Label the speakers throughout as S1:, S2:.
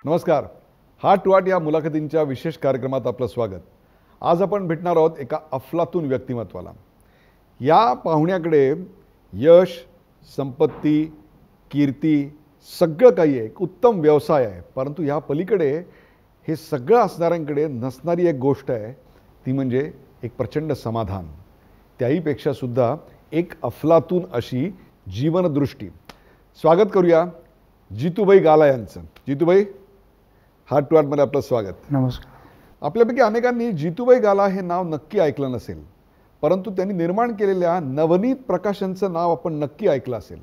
S1: नमस्कार. Heart to heart या मुलाखतींच्या विशेष कार्यक्रमात आपलं स्वागत. आज आपण भेटणार आहोत एका अफलातून व्यक्तिमत्वाला. या पाहुण्याकडे यश, संपत्ती, कीर्ती सगळं काही आहे, एक उत्तम व्यवसाय आहे. परंतु या पलीकडे हे सगळं असणाऱ्यांकडे नसणारी एक गोष्ट आहे, ती म्हणजे एक प्रचंड समाधान. त्याहीपेक्षा सुद्धा एक अफलातून अशी जीवनदृष्टी. स्वागत करूया जितूभाई गाला यांचं. जितूभाई, हार्ट टू हार्टमध्ये आपलं स्वागत.
S2: नमस्कार.
S1: आपल्यापैकी अनेकांनी जितूभाई गाला हे नाव नक्की ऐकलं नसेल, परंतु त्यांनी निर्माण केलेल्या नवनीत प्रकाशनचं नाव आपण नक्की ऐकलं असेल.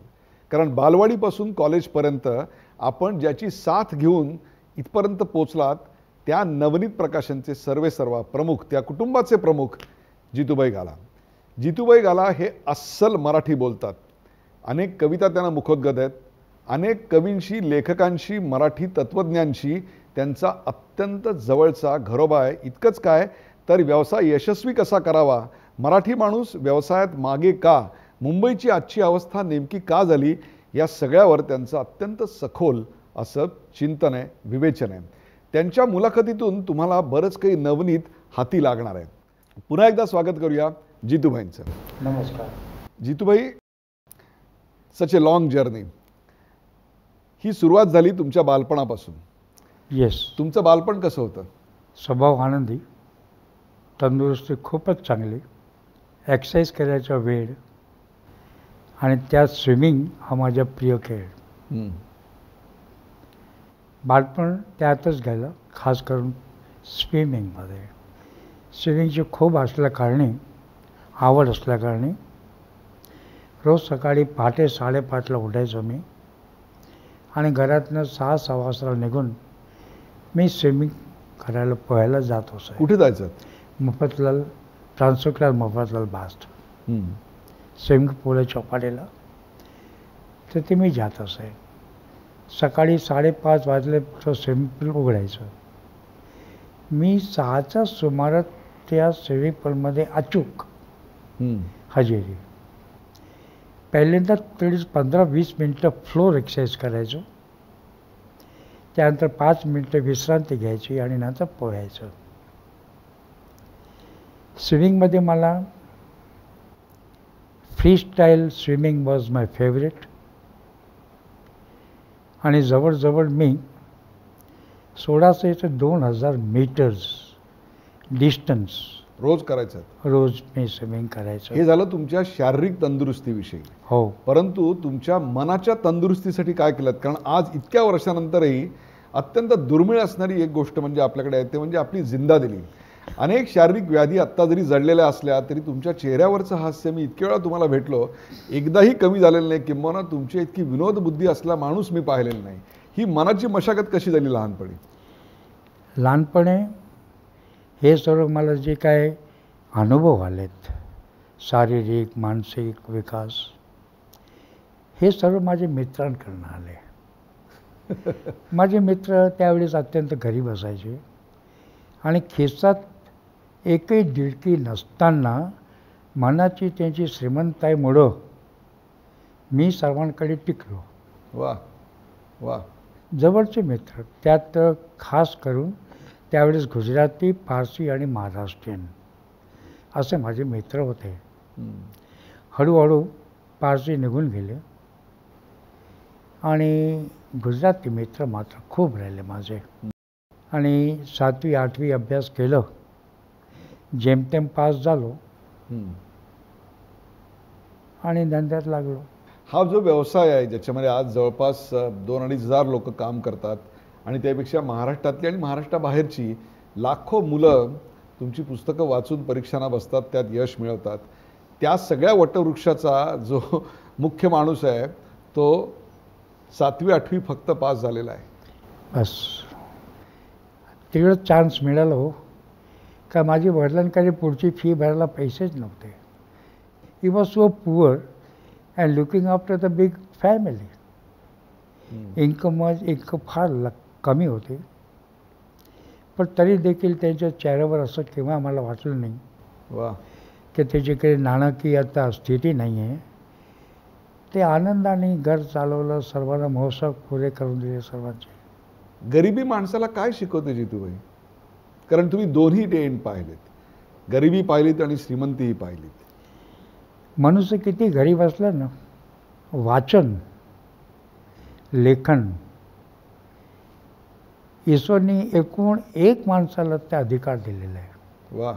S1: कारण बालवाडीपासून कॉलेजपर्यंत आपण ज्याची साथ घेऊन इथपर्यंत पोचलात, त्या नवनीत प्रकाशनचे सर्वेसर्वा प्रमुख, त्या कुटुंबाचे प्रमुख जितूभाई गाला. जितूभाई गाला हे अस्सल मराठी बोलतात. अनेक कविता त्यांना मुखोद्गत आहेत. अनेक कवींशी, लेखकांशी, मराठी तत्त्वज्ञांशी त्यांचा अत्यंत जवळचा घरोबा आहे. इतकंच काय, तर व्यवसाय यशस्वी कसा करावा, मराठी माणूस व्यवसायात मागे का, मुंबईची आजची अवस्था नेमकी का झाली, या सगळ्यावर त्यांचं अत्यंत सखोल असं चिंतन आहे, विवेचन आहे. त्यांच्या मुलाखतीतून तुम्हाला बरंच काही नवनीत हाती लागणार आहे. पुन्हा एकदा स्वागत करूया जितूभाईंचं.
S2: नमस्कार.
S1: जितूभाई, सच ए लॉंग जर्नी. ही सुरुवात झाली तुमच्या बालपणापासून.
S2: येस.
S1: तुमचं बालपण कसं होतं?
S2: स्वभाव आनंदी, तंदुरुस्ती खूपच चांगली, एक्सरसाइज करायचा वेळ आणि त्यात स्विमिंग हा माझा प्रिय खेळ. बालपण त्यातच गेलं, खास करून स्विमिंगमध्ये. स्विमिंगची खूप असल्याकारणे, आवड असल्याकारणे रोज सकाळी पहाटे 5:30ला उठायचो मी आणि घरातनं 6:15 निघून मी स्विमिंग करायला पोहायला जात असे.
S1: कुठे जायचं?
S2: Mafatlal, transfer Mafatlal bath swimming pool आहे चौपाटीला, तर ते मी जात असे. सकाळी 5:30 वाजले तर स्विमिंग पूल उघडायचं. मी 6च्या सुमारात त्या स्विमिंग पूलमध्ये अचूक हजेरी. पहिल्यांदा 15-20 मिनटं फ्लोर एक्सरसाइज करायचो, त्यानंतर 5 मिनटं विश्रांती घ्यायची आणि नंतर पोहायचं. स्विमिंगमध्ये मला free style swimming was my favourite आणि जवळजवळ मी 1600 ते 2000 मीटर्स डिस्टन्स
S1: रोज करायचं?
S2: रोज मी स्विमिंग करायचं.
S1: हे झालं तुमच्या शारीरिक तंदुरुस्तीविषयी.
S2: हो.
S1: परंतु तुमच्या मनाच्या तंदुरुस्तीसाठी काय केलं? कारण आज इतक्या वर्षानंतरही अत्यंत दुर्मिळ असणारी एक गोष्ट म्हणजे आपल्याकडे आहे, ते म्हणजे आपली जिंदादिली. अनेक शारीरिक व्याधी आत्ता जरी जडलेल्या असल्या तरी तुमच्या चेहऱ्यावरचं हास्य मी इतक्या वेळा तुम्हाला भेटलो, एकदाही कमी झालेलं नाही. किंबहुना तुमची इतकी विनोदबुद्धी असला माणूस मी पाहिलेला नाही. ही मनाची मशागत कशी झाली लहानपणी?
S2: लहानपणी हे सर्व मला जे काय अनुभव आलेत, शारीरिक मानसिक विकास, हे सर्व माझे मित्रांकडून आले. माझे मित्र त्यावेळेस अत्यंत गरीब असायचे आणि खिशात एकही दिडकी नसताना मनाची त्यांची श्रीमंताईमुळं मी सर्वांकडे टिकलो.
S1: वा वा.
S2: जवळचे मित्र, त्यात खास करून त्यावेळेस गुजराती, पारसी आणि महाराष्ट्रीयन असे माझे मित्र होते. हळूहळू पारसी निघून गेले आणि गुजराती मित्र मात्र खूप राहिले माझे. आणि 7वी 8वी अभ्यास केलं, जेमतेम पास झालो आणि धंद्यात लागलो.
S1: हा जो व्यवसाय आहे ज्याच्यामध्ये आज जवळपास 2-2.5 हजार लोक काम करतात आणि त्यापेक्षा महाराष्ट्रातली आणि महाराष्ट्राबाहेरची लाखो मुलं तुमची पुस्तकं वाचून परीक्षांना बसतात, त्यात यश मिळवतात. त्या सगळ्या वटवृक्षाचा जो मुख्य माणूस आहे तो 7वी 8वी फक्त पास झालेला आहे.
S2: बस तिकडं चान्स मिळाला हो, का माझी वडिलांकडे पुढची फी भरायला पैसेच नव्हते. He was so poor and looking after the big family. Income फार कमी होते, पण तरी देखील त्यांच्या चेहऱ्यावर असं केव्हा आम्हाला वाटलं नाही
S1: वा
S2: की त्याच्याकडे नाणकी आता स्थिती नाही आहे. ते आनंदाने घर चालवलं, सर्वांना महोत्सव पुरे करून दिले सर्वांचे.
S1: गरिबी माणसाला काय शिकवते जितूबाई? कारण तुम्ही दोन्ही एंड पाहिलेत, गरिबी पाहिलीत आणि श्रीमंतीही पाहिलीत.
S2: मनुष्य किती गरीब असलं ना, वाचन, लेखन, ईश्वरनी एकूण एक माणसाला ते अधिकार दिलेला आहे.
S1: वा,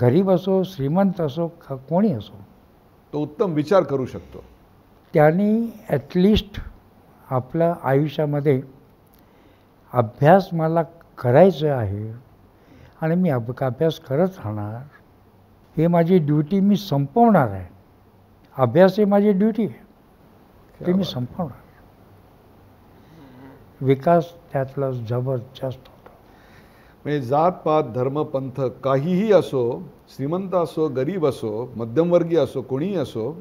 S2: गरीब असो, श्रीमंत असो, कोणी असो,
S1: तो उत्तम विचार करू शकतो.
S2: त्यांनी ॲटलिस्ट आपल्या आयुष्यामध्ये अभ्यास मला करायचं आहे आणि मी अभ्यास करत राहणार, हे माझी ड्युटी मी संपवणार आहे. अभ्यास ही माझी ड्युटी आहे, ते मी संपवणार. विकास त्यातला जबरदस्त होतो.
S1: म्हणजे जात पात धर्म पंथ काहीही असो, श्रीमंत असो गरीब असो मध्यमवर्गीय असो कोणीही असो,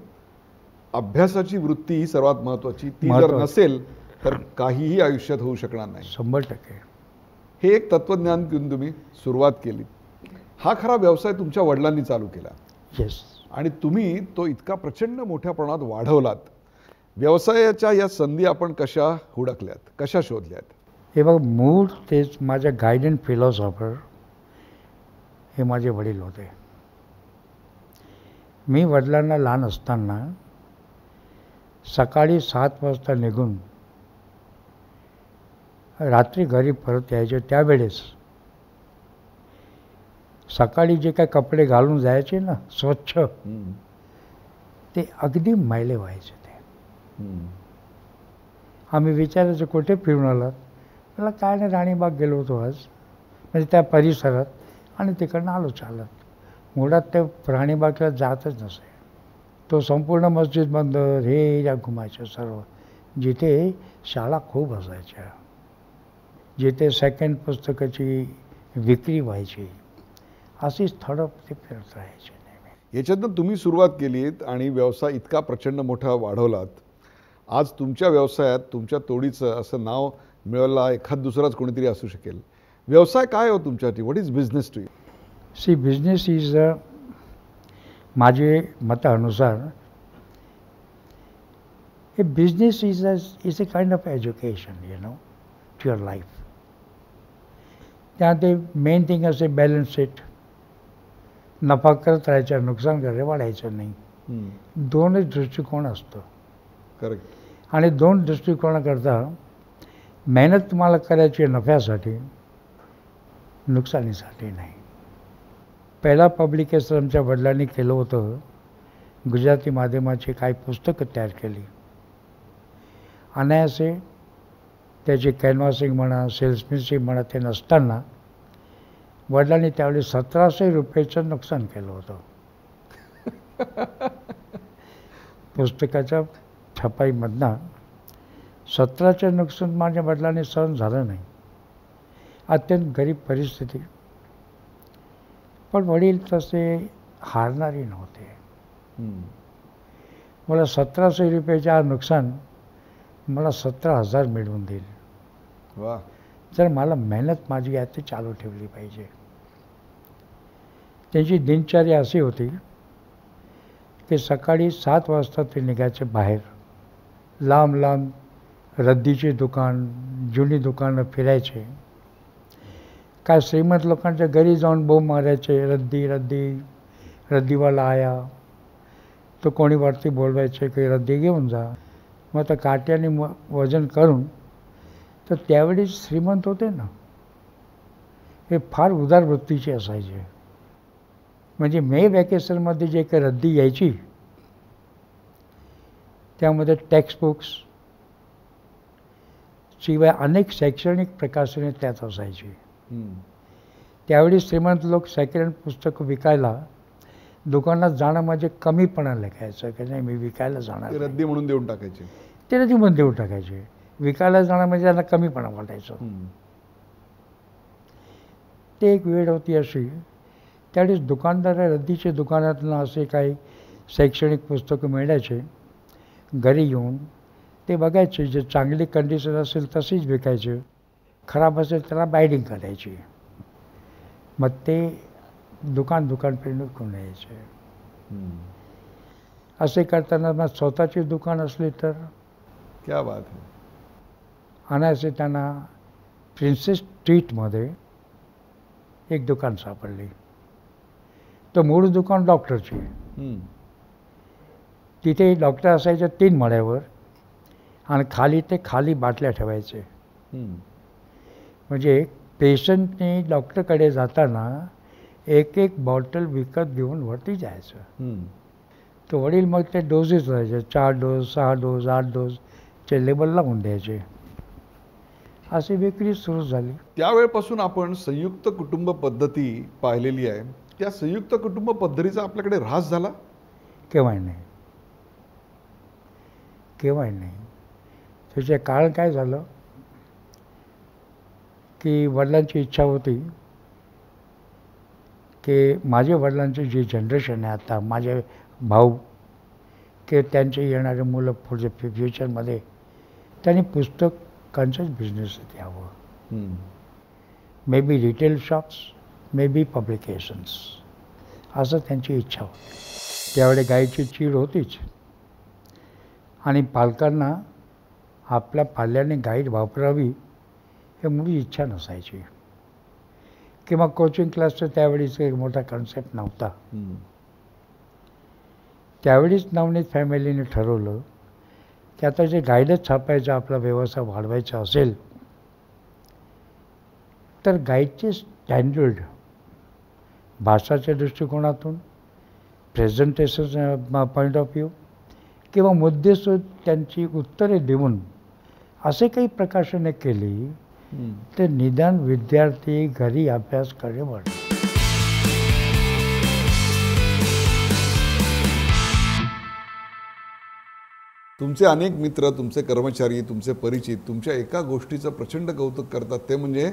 S1: अभ्यासाची वृत्ती ही सर्वात महत्त्वाची. ती जर नसेल तर काहीही आयुष्यात होऊ शकणार नाही.
S2: 100%.
S1: हे एक तत्वज्ञान घेऊन तुम्ही सुरुवात केली. हा खरा व्यवसाय तुमच्या वडिलांनी चालू केला.
S2: येस.
S1: आणि तुम्ही तो इतका प्रचंड मोठ्या प्रमाणात वाढवलात. व्यवसायाच्या या संधी आपण कशा हुडकल्यात, कशा शोधल्यात?
S2: हे बघ, मूळ तेच माझे गायडन फिलॉसॉफर हे माझे वडील होते. मी वडिलांना लहान असताना सकाळी 7 वाजता निघून रात्री घरी परत यायचे. त्यावेळेस सकाळी जे काय कपडे घालून जायचे ना स्वच्छ, ते अगदी मैले व्हायचे. ते आम्ही विचारायचो, कुठे फिरून आलात? मला काय नाही, राणीबाग गेलो होतो आज, म्हणजे त्या परिसरात, आणि तिकडनं आलो चालत. मुळात ते राणीबागला जातच नसे. तो संपूर्ण मस्जिद बंदर हे या घुमायचं सर्व, जिथे शाळा खूप असायच्या, जिथे सेकंड पुस्तकाची विक्री व्हायची, अशी स्थळं ते फिरत राहायचे.
S1: याच्यातनं तुम्ही सुरुवात केलीत आणि व्यवसाय इतका प्रचंड मोठा वाढवलात. आज तुमच्या व्यवसायात तुमच्या तोडीचं असं नाव मिळवला एखाद दुसराच कोणीतरी असू शकेल. व्यवसाय काय हो तुमच्यासाठी? What is business to you?
S2: See, business is माझे मतानुसार हे business is a kind of education, to your life. त्यात मेन थिंग असे बॅलन्स शीट, नफा करत राहायचं, नुकसान करायचं, वाढायचं नाही. दोनच दृष्टिकोन असतो.
S1: करेक्ट.
S2: आणि दोन दृष्टिकोनाकरता मेहनत तुम्हाला करायची नफ्यासाठी, नुकसानीसाठी नाही. पहिला पब्लिकेशन आमच्या वडिलांनी केलं होतं. गुजराती माध्यमाची काही पुस्तकं तयार केली. अनायासे त्याची कॅनव्हासिंग म्हणा, सेल्समॅनशिप म्हणा, ते नसताना वडिलांनी त्यावेळी 1700 रुपयाचं नुकसान केलं होतं. पुस्तकाच्या छपाईमधनं 17चं नुकसान माझ्या वडिलांनी सहन झालं नाही. अत्यंत गरीब परिस्थिती, पण वडील तसे हारणारे नव्हते. मला 1700 रुपयाचं नुकसान मला 17,000 मिळवून देईल.
S1: वा.
S2: जर मला मेहनत माझी आहे ते चालू ठेवली पाहिजे. त्यांची दिनचर्या अशी होती की सकाळी 7 वाजता ते निघायचे बाहेर. लांब लांब रद्दीचे दुकान, जुनी दुकानं फिरायचे. काय श्रीमंत लोकांच्या घरी जाऊन बोंब मारायचे, रद्दी रद्दी, रद्दीवाला आया. तो कोणी वरती बोलवायचे की रद्दी घेऊन जा. मग आता काट्याने वजन करून, तर त्यावेळी श्रीमंत होते ना, हे फार उदार वृत्तीचे असायचे. म्हणजे मे वॅकेशनमध्ये जे काही रद्दी यायची, त्यामध्ये टेक्स्टबुक्स शिवाय अनेक शैक्षणिक प्रकाशने त्यात असायची. त्यावेळी श्रीमंत लोक सेकंड हँड पुस्तकं विकायला दुकानात जाणं म्हणजे कमीपणा लेखायचं की नाही, मी विकायला जाणार,
S1: रद्दी म्हणून देऊन टाकायचे.
S2: ते रद्दी म्हणून देऊन टाकायचे. विकायला जाणं म्हणजे त्यांना कमीपणा वाटायचं. ते एक वेळ होती अशी. त्यावेळेस दुकानदार रद्दीचे दुकानातनं असे काही शैक्षणिक पुस्तकं मिळायचे. घरी येऊन ते बघायचे, जे चांगली कंडिशन असेल तशीच विकायचे, खराब असेल त्याला बायडिंग करायची. मग ते दुकान फिरून विकून यायचे. असे करताना मग स्वतःची दुकान असली तर
S1: क्या बात है.
S2: अनायासे त्यांना प्रिन्सेस स्ट्रीटमध्ये एक दुकान सापडली. तर मूळ दुकान डॉक्टरची.
S1: हम्म.
S2: तिथे डॉक्टर असायचे 3 मळ्यावर आणि खाली बाटल्या ठेवायचे.
S1: हम्म.
S2: म्हणजे पेशंटने डॉक्टरकडे जाताना एक बॉटल विकत घेऊन वरती जायचं.
S1: हम्म.
S2: तर वडील मग ते डोसेस राहायचे, 4 डोस, 6 डोस, 8 डोसचे लेबल लावून द्यायचे. अशी विक्री सुरू झाली.
S1: त्यावेळेपासून आपण संयुक्त कुटुंब पद्धती पाहिलेली आहे. त्या संयुक्त कुटुंब पद्धतीचा आपल्याकडे ऱ्हास झाला?
S2: केव्हाही नाही. त्याचे कारण काय झालं की वडिलांची इच्छा होती की माझ्या वडिलांची जी जनरेशन आहे आता, माझे भाऊ, की त्यांचे येणारे मुलं पुढे फ्युचरमध्ये त्यांनी पुस्तकांचाच बिझनेस द्यावं. May be retail shops, may be publications, असं त्यांची इच्छा होती. त्यावेळी गाईची चीड होतीच आणि पालकांना आपल्या पाल्याने गाईड वापरावी हे मुळी इच्छा नसायची. किंवा कोचिंग क्लासचं त्यावेळीच एक मोठा कन्सेप्ट नव्हता. त्यावेळीच नवनीत फॅमिलीने ठरवलं की आता जे गाईडच छापायचा आपला व्यवसाय वाढवायचा असेल तर गाईडचे स्टँडर्ड भाषाच्या दृष्टिकोनातून, प्रेझेंटेशन पॉईंट ऑफ व्ह्यू किंवा मुद्देसूद त्यांची उत्तरे देऊन असे काही प्रकाशने केली तर निदान विद्यार्थी घरी अभ्यास करे वाढले.
S1: तुमचे अनेक मित्र, तुमचे कर्मचारी, तुमचे परिचित तुमच्या एका गोष्टीचं प्रचंड कौतुक करतात, ते म्हणजे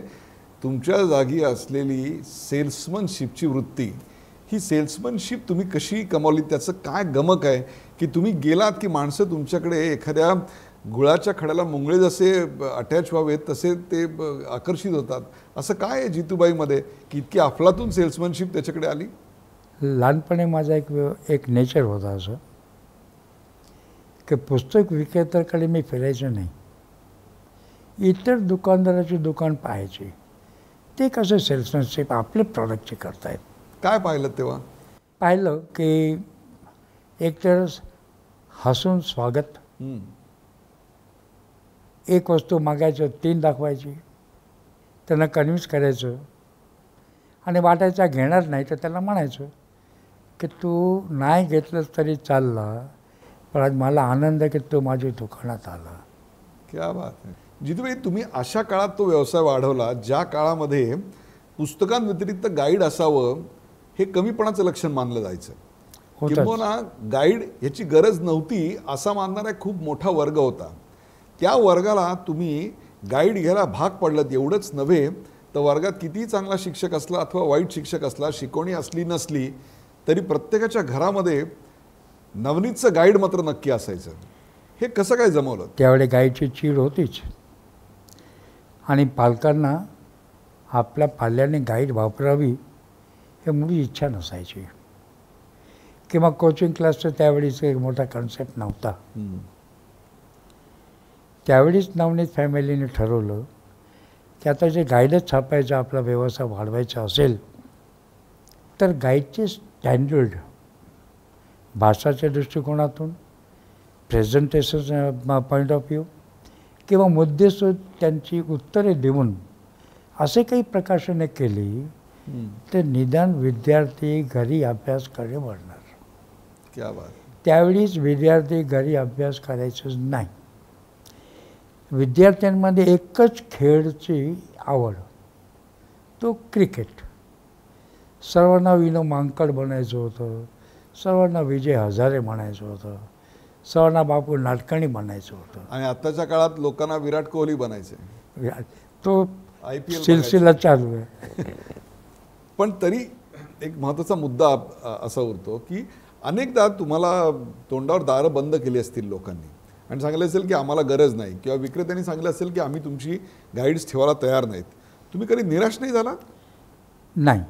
S1: तुमच्या जागी असलेली सेल्समनशिपची वृत्ती. ही सेल्समनशिप तुम्ही कशी कमावली? त्याचं काय गमक आहे की तुम्ही गेलात की माणसं तुमच्याकडे एखाद्या गुळाच्या खड्याला मुंगळे जसे अटॅच व्हावेत तसे ते आकर्षित होतात? असं काय आहे जितूबाईमध्ये की इतकी अफलातून सेल्समनशिप त्याच्याकडे आली?
S2: लहानपणी माझा एक नेचर होता असं की पुस्तक विक्रेत्याकडे मी फिरायचो नाही. इतर दुकानदाराची दुकान पाहायची, ते कसं सेल्समनशिप आपले प्रॉडक्टचे करतायत.
S1: काय पाहिलं तेव्हा?
S2: पाहिलं की एकतर हसून स्वागत, एक वस्तू मागायचं 3 दाखवायची, त्यांना कन्व्हिन्स करायचं आणि वाटायचा घेणार नाही तर त्याला म्हणायचं की तू नाही घेतलंस तरी चालला, पण आज मला आनंद आहे की तू माझ्या दुकानात आला.
S1: क्या बात आहे. जितूबाई, तुम्ही अशा काळात तो व्यवसाय वाढवला ज्या काळामध्ये पुस्तकांव्यतिरिक्त गाईड असावं हे कमीपणाचं लक्षण मानलं जायचं. किंबहुना गाईड ह्याची गरज नव्हती असा मानणारा खूप मोठा वर्ग होता. त्या वर्गाला तुम्ही गाईड घ्यायला भाग पडलात. एवढंच नव्हे तर वर्गात कितीही चांगला शिक्षक असला अथवा वाईट शिक्षक असला, शिकवणी असली नसली तरी प्रत्येकाच्या घरामध्ये नवनीतचं गाईड मात्र नक्की असायचं. हे कसं काय जमवलं?
S2: त्यावेळी गाईची चीड होतीच आणि पालकांना आपल्या पाल्याने गाईड वापरावी हे मुळी इच्छा नसायची. किंवा कोचिंग क्लासचं त्यावेळीच एक मोठा कन्सेप्ट नव्हता. त्यावेळीच नवनीत फॅमिलीने ठरवलं की आता जे गाईडच छापायचा आपला व्यवसाय वाढवायचा असेल तर गाईडचे स्टँडर्ड भाषाच्या दृष्टिकोनातून, प्रेझेंटेशन पॉईंट ऑफ व्ह्यू किंवा मुद्देसूद त्यांची उत्तरे देऊन असे काही प्रकाशने केली तर निदान विद्यार्थी घरी अभ्यास करे वाढणार.
S1: क्या बात.
S2: त्यावेळीच विद्यार्थी घरी अभ्यास करायचंच नाही. विद्यार्थ्यांमध्ये एकच खेळची आवड, तो क्रिकेट. सर्वांना विनो मांकड बनायचं होतं, सर्वांना विजय हजारे म्हणायचं होतं, सर्वांना बापू नाटकणी म्हणायचं होतं.
S1: आणि आत्ताच्या काळात लोकांना विराट कोहली बनायचे.
S2: तो
S1: IPL
S2: सिलसिला चालू आहे.
S1: पण तरी एक महत्त्वाचा मुद्दा असा उरतो की अनेकदा तुम्हाला तोंडावर दारं बंद केली असतील लोकांनी आणि सांगितलं असेल की आम्हाला गरज नाही, किंवा विक्रेत्यांनी सांगितलं असेल की आम्ही तुमची गाईड्स ठेवायला तयार नाहीत. तुम्ही कधी निराश नाही झाला?
S2: नाही,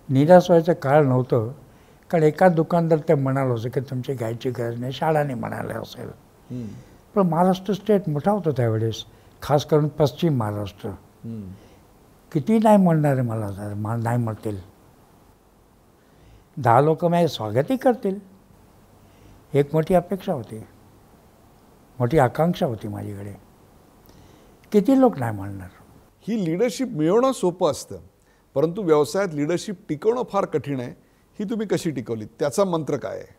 S2: निराश व्हायचं कारण नव्हतं. कारण एका दुकानदार ते म्हणालं होतं की तुमची गाईडची गरज नाही, शाळाने म्हणाले असेल. पण महाराष्ट्र स्टेट मोठा होता त्यावेळेस, खास करून पश्चिम महाराष्ट्र. किती नाही म्हणणार आहे मला नाही म्हणतील. 10 लोक माझे स्वागतही करतील. एक मोठी अपेक्षा होती, मोठी आकांक्षा होती माझ्याकडे. किती लोक नाही म्हणणार.
S1: ही लिडरशिप मिळवणं सोपं असतं, परंतु व्यवसायात लिडरशिप टिकवणं फार कठीण आहे. ही तुम्ही कशी टिकवली? त्याचा मंत्र काय आहे?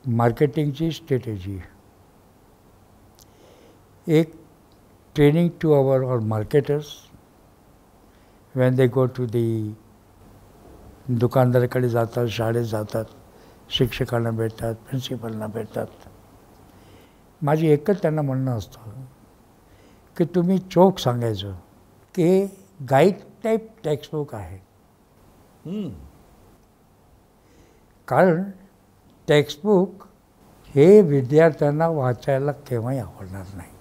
S2: मार्केटिंगची स्ट्रॅटेजी. एक training to our marketers when they go to the दुकानदाराकडे जातात, शाळेत जातात, शिक्षकांना भेटतात, प्रिन्सिपलना भेटतात. माझी एकच त्यांना म्हणणं असतं की तुम्ही चोख सांगायचं की गाईड टाईप टेक्स्टबुक आहे. कारण टेक्स्टबुक हे विद्यार्थ्यांना वाचायला केव्हाही आवडणार नाही,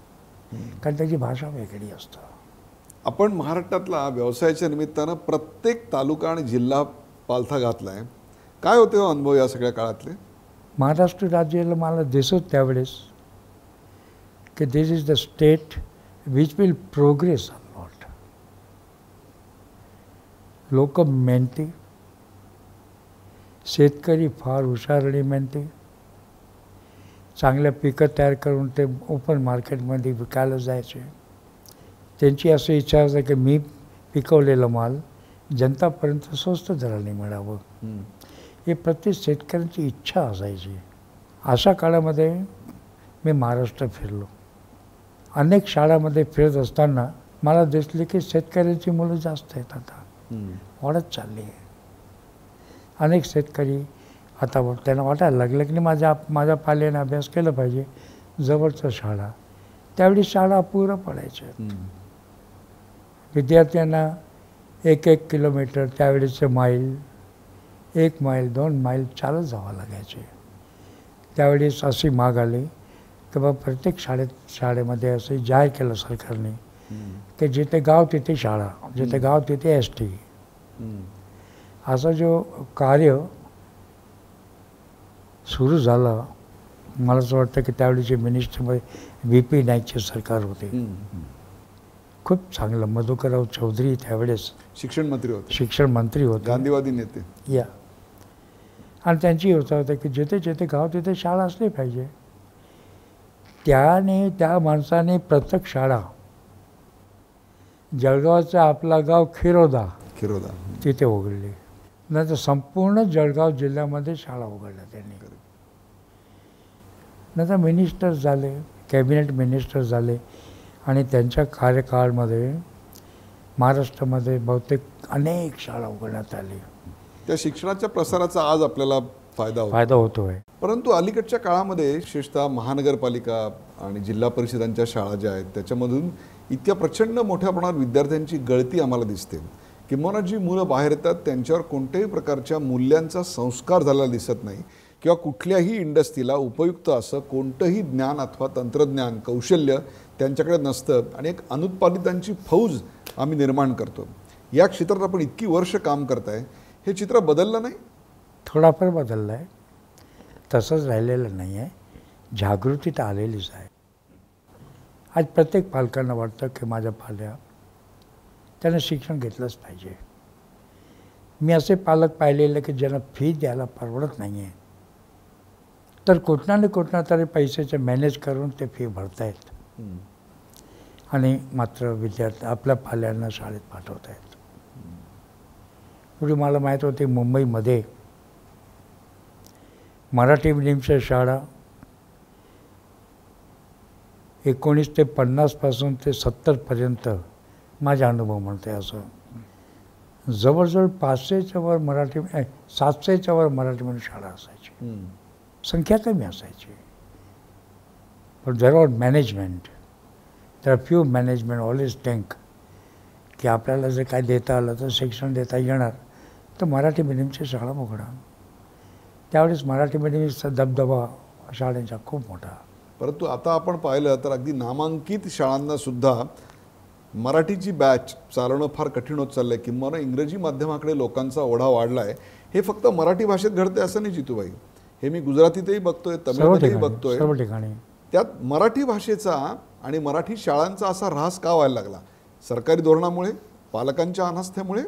S2: कारण त्याची भाषा वेगळी असते.
S1: आपण महाराष्ट्रातला व्यवसायाच्या निमित्तानं प्रत्येक तालुका आणि जिल्हा पालथा घातला आहे. काय होते हो अनुभव या सगळ्या काळातले?
S2: महाराष्ट्र राज्याला मला दिसत त्यावेळेस की this is the state which will progress a lot. लोक मेहनती, शेतकरी फार हुशार आणि मेहनती, चांगल्या पिकं तयार करून ते ओपन मार्केटमध्ये विकायला जायचे. त्यांची अशी इच्छा असते की मी पिकवलेला माल जनतापर्यंत स्वस्त दराने मिळावं. ही प्रत्येक शेतकऱ्यांची इच्छा असायची. अशा काळामध्ये मी महाराष्ट्र फिरलो. अनेक शाळांमध्ये फिरत असताना मला दिसले की शेतकऱ्यांची मुलं जास्त आहेत, आता वाढत चालली आहे. अनेक शेतकरी आता त्यांना वाटायला लागलं की माझ्या पाल्याने अभ्यास केला पाहिजे. जवळचं शाळा, त्यावेळी शाळा अपुऱ्या पडायच्या. विद्यार्थ्यांना 1-1 किलोमीटर, त्यावेळेचे माईल, 1 मैल 2 मैल चालत जावं लागायचे. त्यावेळेस अशी माग आली की बाबा प्रत्येक शाळेमध्ये असं जाहीर केलं सरकारने की जिथे गाव तिथे शाळा, जिथे गाव तिथे ST. असं जो कार्य सुरू झालं, मला असं वाटतं की त्यावेळीचे मिनिस्टरमध्ये VP नाईकचे सरकार होते. खूप चांगलं. मधुकरराव चौधरी त्यावेळेस
S1: शिक्षण मंत्री होते,
S2: गांधीवादी
S1: नेते.
S2: या. आणि त्यांची योजना होती की जिथे जिथे गाव तिथे शाळा असली पाहिजे. त्या माणसाने प्रत्येक शाळा, जळगावचं आपला गाव खिरोदा तिथे उघडली. नंतर संपूर्ण जळगाव जिल्ह्यामध्ये शाळा उघडल्या त्यांनी. नंतर मिनिस्टर झाले, कॅबिनेट मिनिस्टर झाले आणि त्यांच्या कार्यकाळामध्ये महाराष्ट्रामध्ये बहुतेक अनेक शाळा उघडण्यात आली.
S1: त्या शिक्षणाच्या प्रसाराचा आज आपल्याला फायदा
S2: होतोय.
S1: परंतु अलीकडच्या काळामध्ये विशेषतः महानगरपालिका आणि जिल्हा परिषदांच्या शाळा ज्या आहेत त्याच्यामधून इतक्या प्रचंड मोठ्या प्रमाणात विद्यार्थ्यांची गळती आम्हाला दिसते. किंवा जी मुलं बाहेर येतात त्यांच्यावर कोणत्याही प्रकारच्या मूल्यांचा संस्कार झालेला दिसत नाही, किंवा कुठल्याही इंडस्ट्रीला उपयुक्त असं कोणतंही ज्ञान अथवा तंत्रज्ञान कौशल्य त्यांच्याकडे नसतं. आणि एक अनुत्पादितांची फौज आम्ही निर्माण करतो. या क्षेत्रात आपण इतकी वर्ष काम करताय, हे चित्र बदललं नाही?
S2: थोडाफार बदललं आहे, तसंच राहिलेलं नाही आहे. जागृती तर आलेलीच आहे. आज प्रत्येक पालकांना वाटतं की माझ्या पाल्या त्यानं शिक्षण घेतलंच पाहिजे. मी असे पालक पाहिलेले की ज्यांना फी द्यायला परवडत नाही आहे, तर कुठना तरी पैशाचे मॅनेज करून ते फी भरतायत आणि मात्र विद्यार्थी आपल्या पाल्यांना शाळेत पाठवत आहेत. पुढे मला माहीत होते मुंबईमध्ये मराठी मीडियमच्या शाळा 19 ते 50 पासून ते 70पर्यंत माझा अनुभव म्हणते असं जवळजवळ 500च्या वर मराठी 700च्या वर मराठी मीडियम शाळा असायची. संख्या कमी असायची, पण there are management, there are few management always think की आपल्याला जर काय देता आलं तर शिक्षण देता येणार तर मराठी मीडियमची शाळा उघडा. त्यावेळेस मराठी मीडियमचा दबदबा शाळांचा खूप मोठा.
S1: परंतु आता आपण पाहिलं तर अगदी नामांकित शाळांना सुद्धा मराठीची बॅच चालवणं फार कठीण होत चाललंय. किंवा इंग्रजी माध्यमाकडे लोकांचा ओढा वाढला आहे. हे फक्त मराठी भाषेत घडते असं नाही जितूबाई, हे मी गुजरातीतही बघतोय, तमिळमध्येही बघतोय,
S2: सर्व ठिकाणी.
S1: त्यात मराठी भाषेचा आणि मराठी शाळांचा असा ऱ्हास का व्हायला लागला? सरकारी धोरणामुळे, पालकांच्या अनास्थेमुळे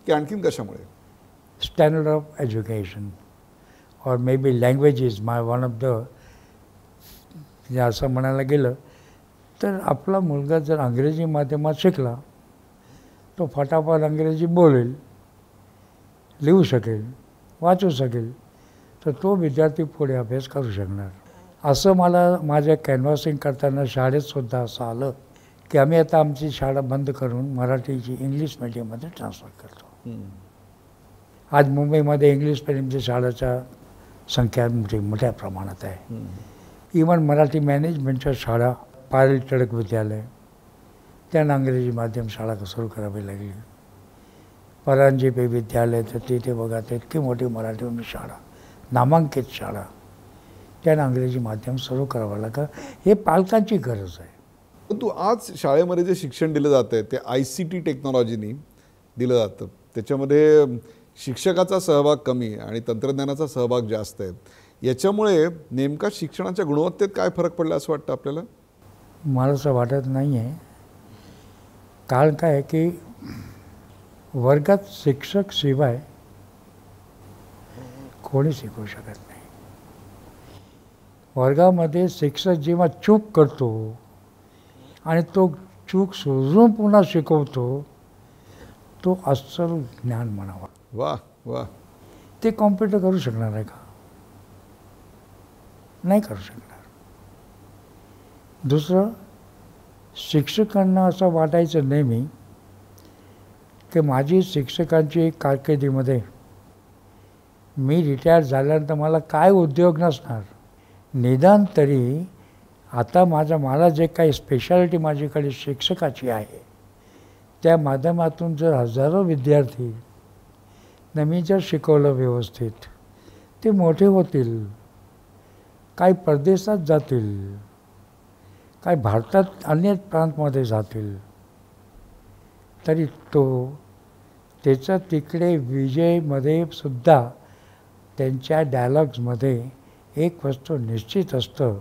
S1: की आणखीन कशामुळे?
S2: स्टँडर्ड ऑफ एज्युकेशन और may be language is my one of the, असं म्हणायला गेलं तर आपला मुलगा जर अंग्रेजी माध्यमात शिकला तो फटाफट अंग्रेजी बोलेल, लिहू शकेल, वाचू शकेल, तर तो विद्यार्थी पुढे अभ्यास करू शकणार. असं मला माझ्या कॅनव्हासिंग करताना शाळेतसुद्धा असं आलं की आम्ही आता आमची शाळा बंद करून मराठीची इंग्लिश मिडियममध्ये ट्रान्सफर करतो. आज मुंबईमध्ये इंग्लिश मिडियमच्या शाळेच्या संख्या मोठ्या प्रमाणात आहे. इवन मराठी मॅनेजमेंटच्या शाळा, पायल टिळक विद्यालय, त्यांना इंग्रजी माध्यम शाळा सुरू करावी लागली. परांजपे विद्यालय तर तिथे बघा ते इतकी मोठी मराठी शाळा, नामांकित शाळा, त्यांना इंग्रजी माध्यम सुरू करावं लागलं. हे पालकांची गरज आहे.
S1: परंतु आज शाळेमध्ये जे शिक्षण दिलं जातं आहे ते ICT टेक्नॉलॉजीनी दिलं जातं. त्याच्यामध्ये शिक्षकाचा सहभाग कमी आणि तंत्रज्ञानाचा सहभाग जास्त आहे. याच्यामुळे नेमका शिक्षणाच्या गुणवत्तेत काय फरक पडला असं वाटतं आपल्याला?
S2: मला असं वाटत नाही आहे. कारण काय आहे की वर्गात शिक्षक शिवाय कोणी शिकवू शकत नाही. वर्गामध्ये शिक्षक जेव्हा चूक करतो आणि तो चूक शोधून पुन्हा शिकवतो तो अस्सल ज्ञान म्हणावा.
S1: वाह वाह.
S2: ते कॉम्प्युटर करू शकणार आहे का? नाही करू शकणार. दुसरं, शिक्षकांना असं वाटायचं नेहमी की माझी शिक्षकांची कारकिर्दीमध्ये मी रिटायर झाल्यानंतर मला काय उद्योग नसणार, निदान तरी आता मला जे काही स्पेशालिटी माझ्याकडे शिक्षकाची आहे त्या माध्यमातून जर हजारो विद्यार्थी मी जर शिकवलं व्यवस्थित, ते मोठे होतील, काही परदेशात जातील, काही भारतात अन्य प्रांतमध्ये जातील, तरी तो त्याचं तिकडे विजयमध्ये सुद्धा त्यांच्या डायलॉग्समध्ये एक वस्तू निश्चित असतं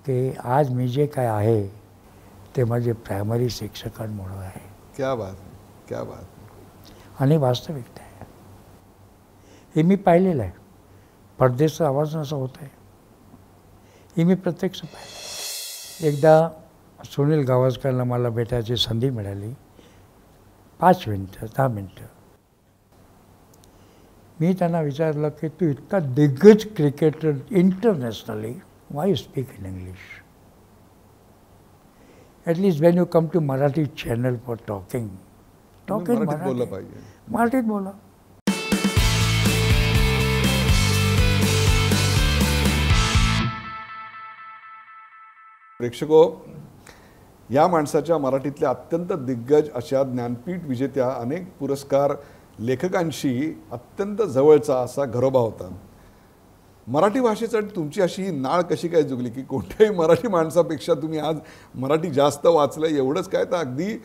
S2: की आज मी जे काय आहे ते माझे प्रायमरी शिक्षकांमुळं आहे.
S1: क्या बात, क्या बात.
S2: आणि वास्तविकता आहे. हे मी पाहिलेलं आहे. परदेशचा आवाज असा होत आहे हे मी प्रत्यक्ष पाहिलं. एकदा सुनील गावस्करला मला भेटायची संधी मिळाली. 5 मिनटं 10 मिनटं. मी त्यांना विचारलं की तू इतका दिग्गज cricketer internationally, why you speak in English? At least when you come to Marathi channel for talking
S1: मराठीत बोललं पाहिजे.
S2: मराठीत बोला.
S1: प्रेक्षको, या माणसाच्या मराठीतल्या अत्यंत दिग्गज अशा ज्ञानपीठ विजेत्या, अनेक पुरस्कार लेखकांशी अत्यंत जवळचा असा घरोबा होता. मराठी भाषेसाठी तुमची अशी ही नाळ कशी काय जुगली की कोणत्याही मराठी माणसापेक्षा तुम्ही आज मराठी जास्त वाचलं? एवढंच काय तर अगदी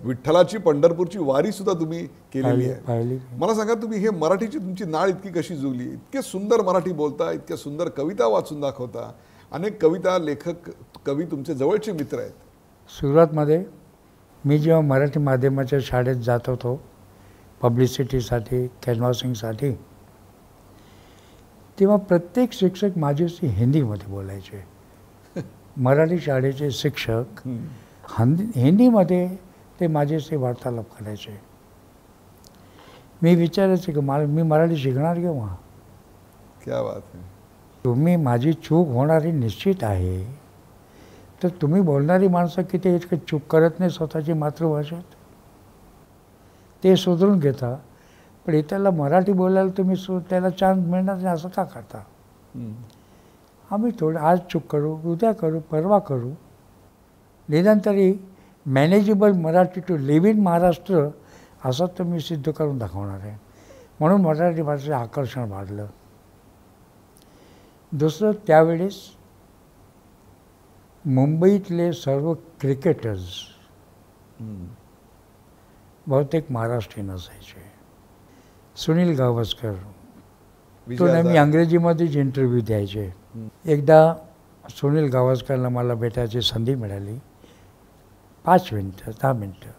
S1: विठ्ठलाची पंढरपूरची वारी सुद्धा तुम्ही केलेली आहे. मला सांगा, तुम्ही हे मराठीची तुमची नाळ इतकी कशी जुगली? इतके सुंदर मराठी बोलता, इतक्या सुंदर कविता वाचून दाखवता, अनेक कविता लेखक कवी तुमचे जवळचे मित्र आहेत.
S2: सुरुवातमध्ये मी जेव्हा मराठी माध्यमाच्या शाळेत जात होतो पब्लिसिटीसाठी, कॅनव्हासिंगसाठी, तेव्हा प्रत्येक शिक्षक माझ्याशी हिंदीमध्ये बोलायचे. मराठी शाळेचे शिक्षक हिंदीमध्ये ते माझ्याशी वार्तालाप करायचे. मी विचारायचे की मी मराठी शिकणार केव्हा?
S1: क्या बात आहे.
S2: तुम्ही, माझी चूक होणारी निश्चित आहे, तर तुम्ही बोलणारी माणसं किती इतकं चूक करत नाही स्वतःची मातृभाषेत, ते सुधरून घेता. पण इथला मराठी बोलायला तुम्ही त्याला चान्स मिळणार नाही असं का करता? आम्ही थोडं आज चूक करू, उद्या करू, परवा करू, निदान तरी manageable Marathi to live in Maharashtra असं तर मी सिद्ध करून दाखवणार आहे. म्हणून मराठी भाषेचं आकर्षण वाढलं. दुसरं, त्यावेळेस मुंबईतले सर्व क्रिकेटर्स बहुतेक महाराष्ट्रीयन असायचे. सुनील गावस्कर तो नेहमी इंग्रजीमध्येच इंटरव्ह्यू द्यायचे. एकदा सुनील गावस्करला मला भेटायची संधी मिळाली. 5 मिनटं 10 मिनटं.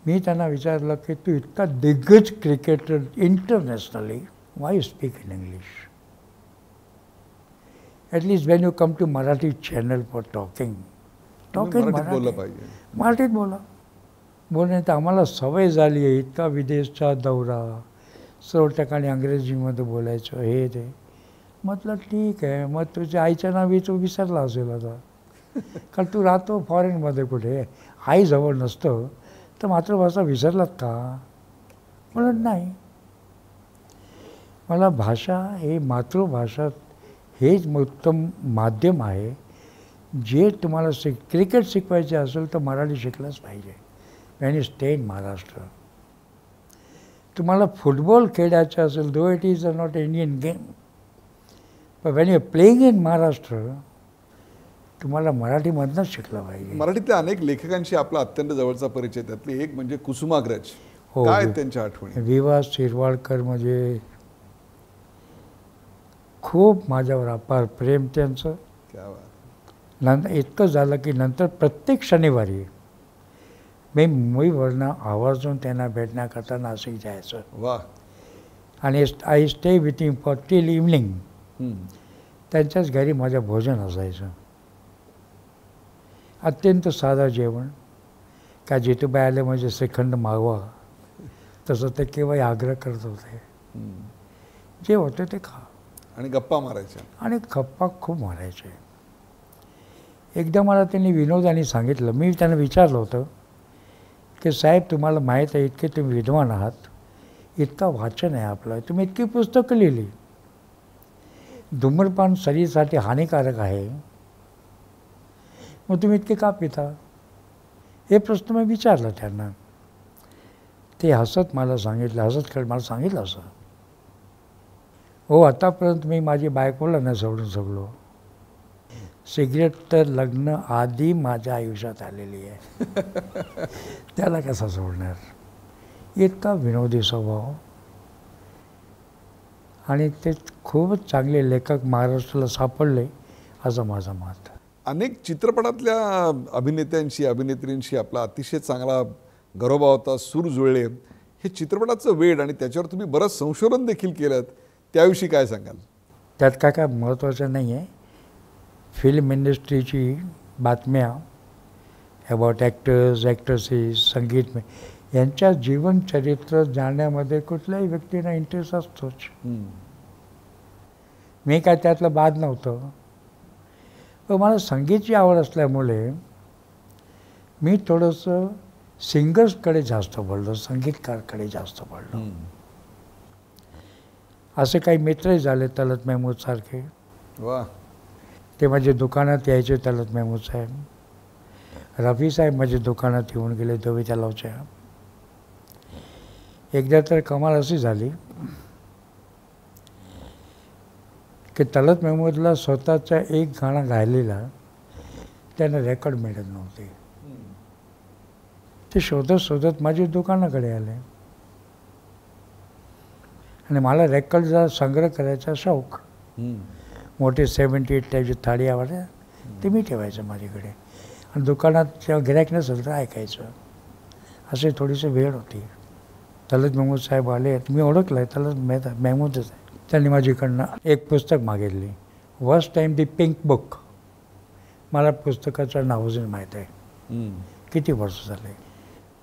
S2: मी त्यांना विचारलं की तू इतका दिग्गज cricketer internationally, why you speak in English? At least when you come to Marathi channel for talking
S1: मराठीत बोललं पाहिजे.
S2: मराठीत बोला. बोलणे तर आम्हाला सवय झाली आहे, इतका विदेशचा दौरा, सर्व ठिकाणी अंग्रेजीमध्ये बोलायचं हे ते. म्हटलं ठीक आहे, मग तुझ्या आईच्या नावी तू विसरला असेल आता, कारण तू राहतो फॉरेनमध्ये कुठे, आईजवळ नसतं तर मातृभाषा विसरलात का? म्हणून नाही. मला भाषा हे मातृभाषा हेच उत्तम माध्यम आहे. जे तुम्हाला क्रिकेट शिकवायचे असेल तर मराठी शिकलंच पाहिजे. When you stay in Maharashtra. तुम्हाला फुटबॉल खेळायचं असेल, though it is not Indian game, पण when you playing in Maharashtra तुम्हाला मराठीमधनंच शिकलं पाहिजे.
S1: मराठीतल्या अनेक लेखकांशी आपला अत्यंत जवळचा परिचय. त्यातली एक म्हणजे कुसुमाग्रज.
S2: हो,
S1: काय त्यांच्या आठवणी?
S2: विवा शिरवाडकर म्हणजे खूप माझ्यावर अपार प्रेम त्यांचं.
S1: क्या बात.
S2: नंतर इतकं झालं की नंतर प्रत्येक शनिवारी मी मुंबईवरनं आवर्जून त्यांना भेटण्याकरता नाशिक जायचं.
S1: वा.
S2: आणि I stay with him for till evening.
S1: हम्म.
S2: त्यांच्याच घरी माझं भोजन असायचं. अत्यंत साधं जेवण. का जितूबाई आले म्हणजे श्रीखंड मागवा, तसं ते केव्हाही आग्रह करत होते.
S1: हम्म.
S2: जे होते ते खा.
S1: आणि गप्पा मारायच्या.
S2: आणि गप्पा खूप मारायचे. एकदा मला त्यांनी विनोदाने सांगितलं, मी त्यांना विचारलं होतं की साहेब तुम्हाला माहीत आहे इतके तुम्ही विद्वान आहात, इतका वाचन आहे आपलं, तुम्ही इतकी पुस्तकं लिहिली, धूम्रपान शरीरासाठी हानिकारक आहे, मग तुम्ही इतके का पिता? हे प्रश्न मी विचारलं त्यांना. ते हसत मला सांगितलं, हसत खेळ मला सांगितलं असं, हो आतापर्यंत मी माझी बायकोला नाही सोडून शकलो, सिगरेट तर लग्न आधी माझ्या आयुष्यात आलेली आहे, त्याला कसा सोडणार? इतका विनोदी स्वभाव. आणि ते खूपच चांगले लेखक महाराष्ट्राला सापडले असं माझं मत.
S1: अनेक चित्रपटातल्या अभिनेत्यांशी अभिनेत्रींशी आपला अतिशय चांगला घरोबा होता, सूर जुळले. हे चित्रपटाचं वेड आणि त्याच्यावर तुम्ही बरंच संशोधन देखील केलं, त्याविषयी काय सांगाल?
S2: त्यात काय महत्त्वाचं नाही आहे. फिल्म इंडस्ट्रीची बातम्या अबाउट ॲक्टर्स ॲक्ट्रेसेस संगीत यांच्या जीवनचरित्र जाणण्यामध्ये कुठल्याही व्यक्तींना इंटरेस्ट असतोच. मी काय त्यातलं बाद नव्हतं. पण मला संगीतची आवड असल्यामुळे मी थोडंसं सिंगर्सकडे जास्त वळलो, संगीतकारकडे जास्त वळलो. असे काही मित्रही झाले तलत महमूद सारखे.
S1: वा.
S2: ते माझ्या दुकानात यायचे तलत महमूद साहेब. रफी साहेब माझ्या दुकानात येऊन गेले दोबी तलावच्या. एकदा तर कमाल अशी झाली की तलत महमूदला स्वतःचा एक गाणं गायलेला त्यांना रेकॉर्ड मिळत नव्हते. ते शोधत शोधत माझ्या दुकानाकडे आले आणि मला रेकॉर्डचा संग्रह करायचा शौक. मोठे 78 टाईपची थाळी आवडल्या ते मी ठेवायचं माझ्याकडे आणि दुकानात जेव्हा गिऱ्हाईक नसेल तर ऐकायचं. असे थोडीशी वेळ होती. तलत महमूद साहेब आले, मी ओळखलं आहे तलत महमूदच आहे. त्यांनी माझ्याकडनं एक पुस्तक मागितली, फर्स्ट टाईम दी पिंक बुक. मला पुस्तकाचं नाव अजून माहीत आहे, किती वर्ष झाले.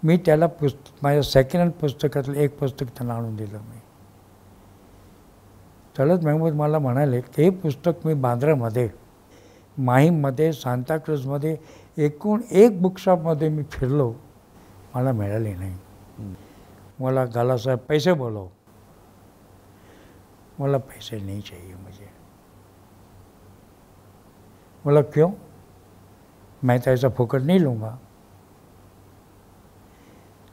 S2: मी त्याला माझ्या सेकंड हँड पुस्तकातलं एक पुस्तक त्यांना आणून दिलं. मी तलत महमूद मला म्हणाले की हे पुस्तक मी बांद्रामध्ये, माहीममध्ये, सांताक्रूजमध्ये एकूण एक बुकशॉपमध्ये मी फिरलो, मला मिळाले नाही. मला गालासाहेब पैसे बोलो, मला पैसे नहीं चाहिए मुझे. बोला क्यों? मैं तो ऐसा फुकट नहीं लूँगा.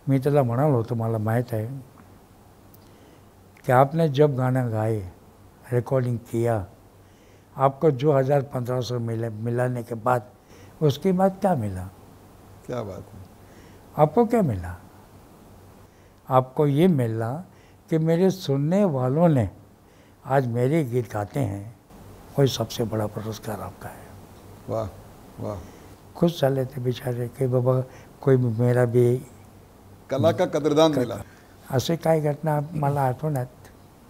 S2: मी त्याला म्हणालो होतो मला माहीत आहे कि आपने जब गाना गाए, रिकॉर्डिंग किया, आपको जो 1500 मिलाने के बाद उसके बाद क्या मिला?
S1: क्या बात है.
S2: आपको क्या मिला? आपको ये मिला कि मेरे सुनने वालों ने आज मेरे गीत गाते हैं, वही सबसे बड़ा पुरस्कार आपका है.
S1: वाह वाह.
S2: खुश झाले ते बिचारे की बाबा कोई मेरा भी
S1: कला का कदरदान मिला.
S2: असे काही घटना मला आठवण्यात.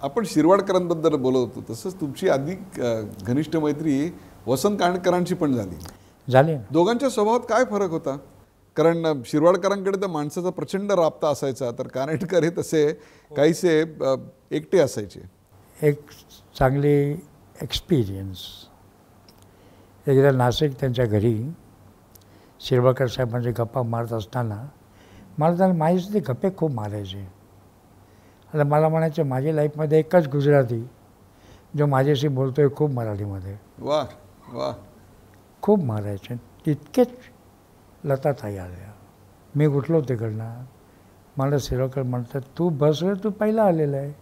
S1: आपण शिरवाडकरांबद्दल बोलत होतो, तसंच तुमची अधिक घनिष्ठ मैत्री वसंत कानेटकरांची पण झाली.
S2: झाले ना.
S1: दोघांच्या स्वभावात काय फरक होता? कारण शिरवाडकरांकडे तर माणसाचा प्रचंड राबता असायचा, तर कानेटकर हे तसे काहीसे एकटे असायचे.
S2: एक चांगली एक्सपिरियन्स. एकदा नाशिक त्यांच्या घरी शिरवाडकर साहेबांचे गप्पा मारत असताना मला त्यांना माहीत ते गप्पे खूप मारायचे. आता मला म्हणायचं माझ्या लाईफमध्ये एकच गुजराती जो माझ्याशी बोलतोय खूप मराठीमध्ये.
S1: वाह वाह.
S2: खूप मारायचे. तितकेच लताताई आल्या. मी उठलो तिकडनं. मला शिरवाडकर म्हणतात तू बस रे, तू पहिला आलेला आहे.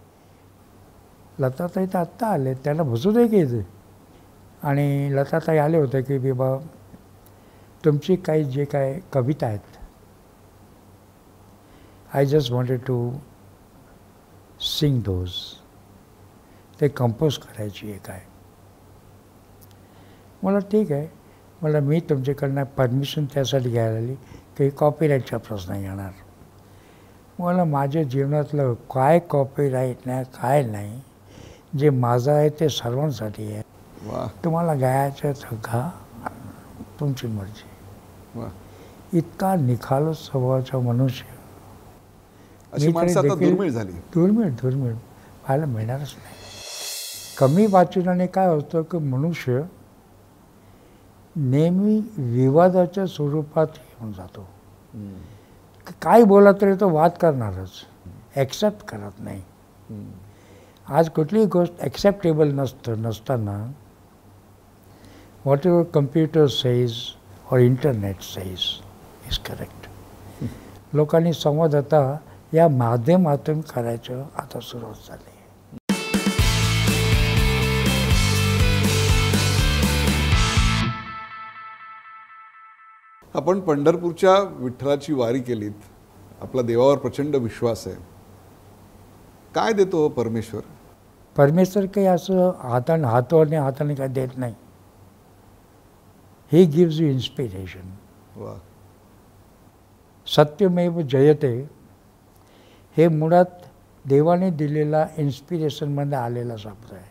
S2: लताताई तर आत्ता आले, त्यांना बसू दे की इथे. आणि लताताई आले होते की बाबा तुमची काही जे काय कविता आहेत, I just wanted to sing those. ते कंपोज करायची आहे काय. मला ठीक आहे. मला मी तुमच्याकडनं परमिशन त्यासाठी घ्यायला आली की कॉपीराईटचा प्रश्न येणार. मला माझ्या जीवनातलं काय कॉपीराईट नाही, काय नाही, जे माझं आहे ते सर्वांसाठी आहे.
S1: वाह.
S2: तुम्हाला गायचं तर गा, तुमची मर्जी.
S1: वाह.
S2: इतका निखालस स्वभावाचा मनुष्य
S1: अशी
S2: मी
S1: माणसं
S2: तरी
S1: आता
S2: देखील
S1: दुर्मिळ झाली.
S2: दुर्मिळ पाहायला मिळणारच नाही. कमी वाचनाने काय होतं की मनुष्य नेहमी विवादाच्या स्वरूपात येऊन जातो. काय बोला तरी तो वाद करणारच, ॲक्सेप्ट करत नाही. आज कुठलीही गोष्ट ॲक्सेप्टेबल नसताना व्हॉट एव्हर कम्प्युटर सेज और इंटरनेट सेज इज करेक्ट. लोकांनी संवाद आता या माध्यमातून करायचं आता सुरुवात झाली.
S1: आपण पंढरपूरच्या विठ्ठलाची वारी केलीत. आपला देवावर प्रचंड विश्वास आहे. काय देतो परमेश्वर?
S2: परमेश्वर काही असं हाताने काय देत नाही. ही गिव्ज यू इन्स्पिरेशन.
S1: वा.
S2: सत्यमेव जयते हे मुळात देवाने दिलेला इन्स्पिरेशनमध्ये आलेला शब्द आहे.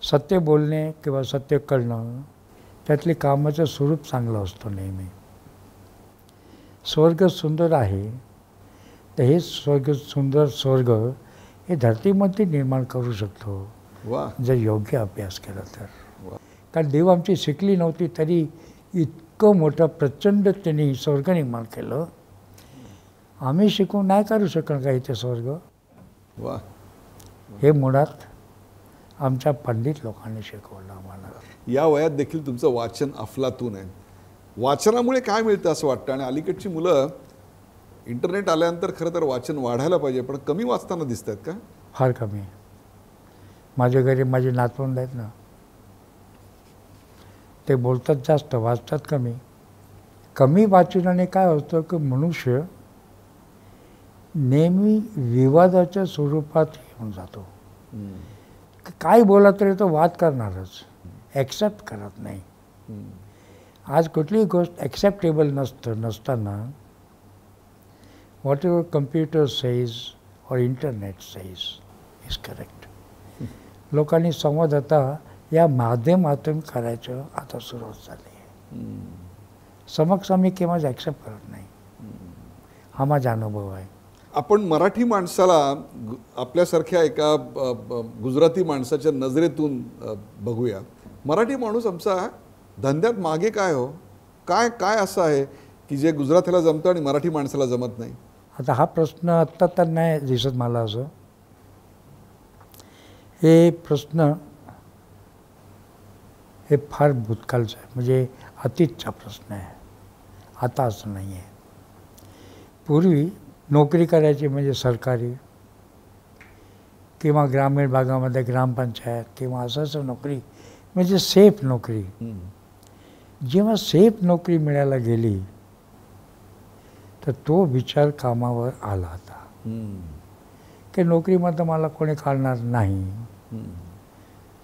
S2: सत्य बोलणे किंवा सत्य कळणं त्यातले कामाचं स्वरूप चांगलं असतं नेहमी. स्वर्ग सुंदर आहे तर हे सुंदर स्वर्ग हे धरतीमध्ये निर्माण करू शकतो
S1: वा.
S2: जर योग्य अभ्यास केला तर.
S1: वा.
S2: कारण देव आमची शिकली नव्हती तरी इतकं मोठं प्रचंड त्यांनी स्वर्ग निर्माण केलं. आम्ही शिकून नाही करू शकणार का इथे स्वर्ग?
S1: वा.
S2: हे मुळात आमच्या पंडित लोकांनी शिकवलं आम्हाला.
S1: या वयात देखील तुमचं वाचन अफलातून आहे. वाचनामुळे काय मिळतं असं वाटतं? आणि अलीकडची मुलं इंटरनेट आल्यानंतर खरं तर वाचन वाढायला पाहिजे, पण कमी वाचताना दिसत आहेत का?
S2: फार कमी. माझ्या घरी माझे नातवंड आहेत ना, ते बोलतात जास्त, वाचतात कमी. कमी वाचनाने काय होतं की मनुष्य नेहमी विवादाच्या स्वरूपात येऊन जातो. काय बोला तरी तो वाद करणारच, ॲक्सेप्ट करत नाही. आज कुठलीही गोष्ट ॲक्सेप्टेबल नसताना व्हॉट एव्हर कम्प्युटर सेज और इंटरनेट सेज इज करेक्ट. लोकांनी संवाद आता या माध्यमातून करायचं आता सुरुवात झाली. समक्ष आम्ही केव्हाच ॲक्सेप्ट करत नाही. हा माझा अनुभव आहे.
S1: आपण मराठी माणसाला आपल्यासारख्या एका गुजराती माणसाच्या नजरेतून बघूया. मराठी माणूस आमचा धंद्यात मागे काय हो? काय काय असं आहे की जे गुजरातीला जमतं आणि मराठी माणसाला जमत नाही?
S2: आता हा प्रश्न आत्ता तर नाही दिसत मला असं. हे प्रश्न हे फार भूतकाळचा आहे, म्हणजे अतीतचा प्रश्न आहे. आता असं नाही आहे. पूर्वी नोकरी करायची म्हणजे सरकारी किंवा ग्रामीण भागामध्ये ग्रामपंचायत किंवा असं नोकरी म्हणजे सेफ नोकरी. जेव्हा सेफ नोकरी मिळायला गेली तर तो विचार कामावर आला होता की नोकरीमध्ये मला कोणी काढणार नाही.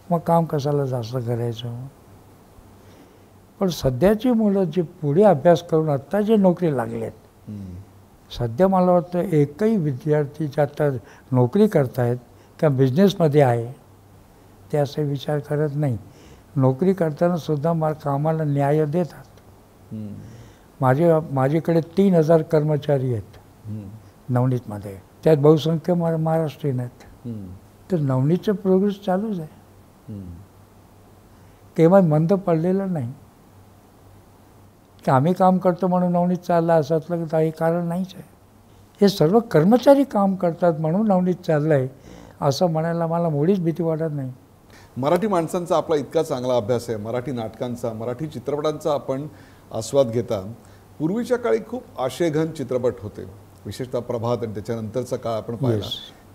S2: मग काम कशाला जास्त करायचं. पण सध्याची मुलं जे पुढे अभ्यास करून आत्ता जे नोकरी लागलेत, सध्या मला वाटतं एकही विद्यार्थी जे आता नोकरी करतायत किंवा बिझनेसमध्ये आहे ते असे विचार करत नाही. नोकरी करताना सुद्धा मला कामाला न्याय देतात. माझ्याकडे 3000 कर्मचारी आहेत नवनीतमध्ये, त्यात बहुसंख्य महाराष्ट्रीयन आहेत. तर नवनीतचं प्रोग्रेस चालूच आहे, केव्हा मंद पडलेलं नाही. की आम्ही काम करतो म्हणून नवनीत चालला असं काही कारण नाहीच आहे. हे सर्व कर्मचारी काम करतात म्हणून नवनीत चाललं आहे असं म्हणायला मला मुळीच भीती वाटत नाही.
S1: मराठी माणसांचा आपला इतका चांगला अभ्यास आहे, मराठी नाटकांचा, मराठी चित्रपटांचा आपण आस्वाद घेता. पूर्वीच्या काळी खूप आशयघन चित्रपट होते, विशेषतः प्रभात आणि त्याच्यानंतरचा काळ आपण पाहिला.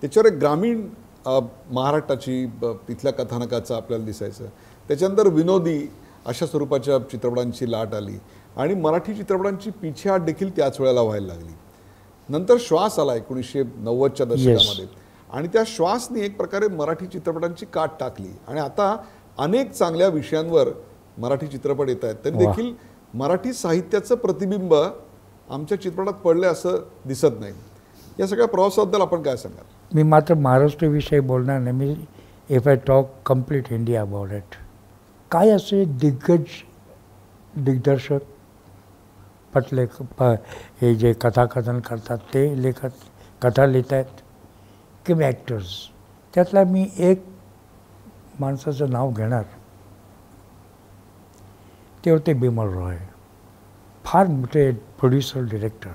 S1: त्याच्यावर एक ग्रामीण महाराष्ट्राची तिथल्या कथानकाचं आपल्याला दिसायचं. त्याच्यानंतर विनोदी अशा स्वरूपाच्या चित्रपटांची लाट आली आणि मराठी चित्रपटांची पिछेहाट देखील त्याच वेळेला व्हायला लागली. नंतर श्वास आला 1990च्या दशकामध्ये आणि त्या श्वासने एक प्रकारे मराठी चित्रपटांची काट टाकली आणि आता अनेक चांगल्या विषयांवर मराठी चित्रपट येत आहेत. तरी देखील मराठी साहित्याचं प्रतिबिंब आमच्या चित्रपटात पडले असं दिसत नाही. या सगळ्या प्रवासाबद्दल आपण काय सांगाल?
S2: मी मात्र महाराष्ट्राविषयी बोलणार नाही. Me if I talk complete India about it. काय असे दिग्दर्शक पटले हे जे कथाकथन करतात ते लेखक कथा लिहित आहेत किंवा ॲक्टर्स, त्यातला मी एक माणसाचं नाव घेणार, ते होते बिमल रॉय. फार मोठे प्रोड्युसर डिरेक्टर.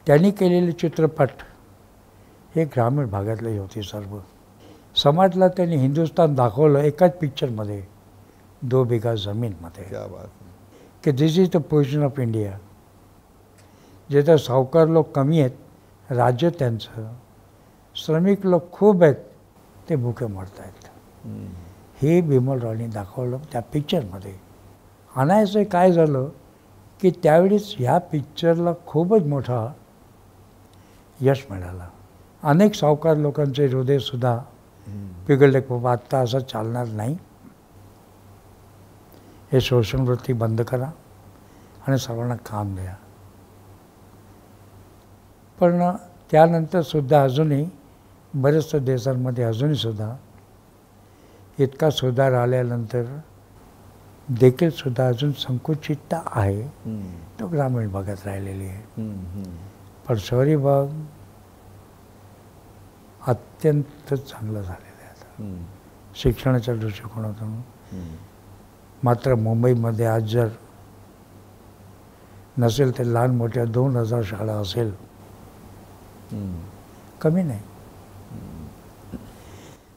S2: त्यांनी केलेले चित्रपट हे ग्रामीण भागातले होते सर्व. समाजला त्यांनी हिंदुस्थान दाखवलं एकाच पिक्चरमध्ये, 2 बिघा जमीनमध्ये, की this is the position of India. जिथं सावकार लोक कमी आहेत, राज्य त्यांचं, श्रमिक लोक खूप आहेत, ते भुके मरत आहेत. हे बिमल रॉयनी दाखवलं त्या पिक्चरमध्ये. अनायासं काय झालं की त्यावेळेस ह्या पिक्चरला खूपच मोठा यश मिळालं. अनेक सावकार लोकांचे हृदयसुद्धा पिघळले, बाबा आत्ता असं चालणार नाही, हे शोषणवृत्ती बंद करा आणि सर्वांना काम द्या. पण त्यानंतरसुद्धा अजूनही बऱ्याचशा देशांमध्ये अजूनहीसुद्धा इतका सुधार आल्यानंतर देखील सुद्धा अजून संकुचितता आहे, तो ग्रामीण भागात राहिलेली आहे. पण शहरी भाग अत्यंत चांगलं झालेलं आहे आता शिक्षणाच्या दृष्टिकोनातून. मात्र मुंबईमध्ये आज जर नसेल तर लहान मोठ्या 2000 शाळा असेल, कमी नाही.